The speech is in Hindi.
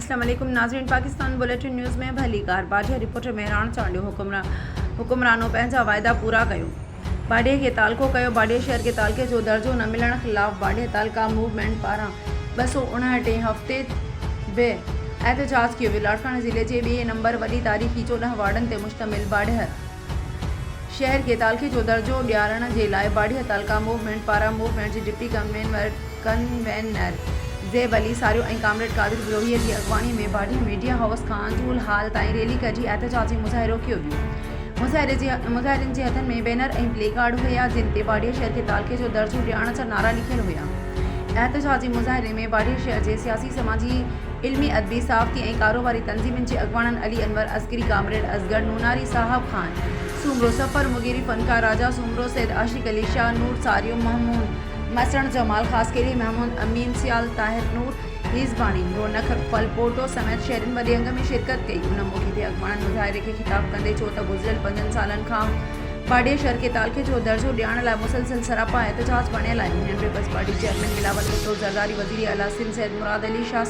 अस्सलाम वालेकुम नाज़रीन, पाकिस्तान बुलेटिन न्यूज़ में भली कार बाडिया रिपोर्टर मेहरान चांडियो हुक्मरानों पंहिंजा वाइदा पूरा कयो। बाडिया के तालको कयो। बाडिया शहर के तालके जो दर्जो न मिलण खिलाफ बाडिया तालका मूवमेंट पारां 259 हफ़्ते बे एहतजाज कियो वियो। लाड़काना ज़िले के 2 नंबर वॾी तारीख़ी 14 वार्डन ते मुश्तमिल बाडिया शहर के तालके जो दर्जो ॾियारण जे लाइ बाडिया तालका मूवमेंट पारां मूवमेंट जे डिप्टी कन्वेनर ज़ेब अली सारियो ऐं कामरेड कादिर बिलोहिया की अगवानी में बाडिया मीडिया हाउस खां जूल हाल ताईं रैली कढी एहतजाजी मुज़ाहिरो कियो वियो। मुज़ाहिरनि जे हथनि में बैनर ऐं प्ले कार्ड हुया जिन ते बाडिया शहर के तालके जो दर्जो ॾियारण जा नारा लिखियल हुया। एहतजाजी मुज़ाहिरे में बाडिया शहर के सियासी समाजी इल्मी अदबी सहाफ़ती ऐं कारोबारी तंज़ीमुनि जे अगवाननि अली अनवर अस्करी कामरेड असगर नूनारी साहब खान सूमरो सफ़र मुगीरी फनकार राजा सूमरो सैद आशिक अली शाह नूर सारियो महमूद मसरण जमाल खासकेली महमूद अमीन सियाल ताहिर नूर हिज़बानी रौनक फलपोटो समेत शहरनि वॾे अंग में शिरकत कई। उन मौक़े ते अगवाननि मुज़ाहिरे खे ख़िताब कंदे चयो त गुज़िरियल 5 सालनि खां बाडिया शहर के तालके जो दर्जो ॾियण लाइ मुसलसिल सरापा एहतजाज बणियल आहिनि। हिननि पीपल्स पार्टी चेयरमैन बिलावल भुट्टो, ज़रदारी वज़ीर आला सिंध सैयद मुराद अली शाह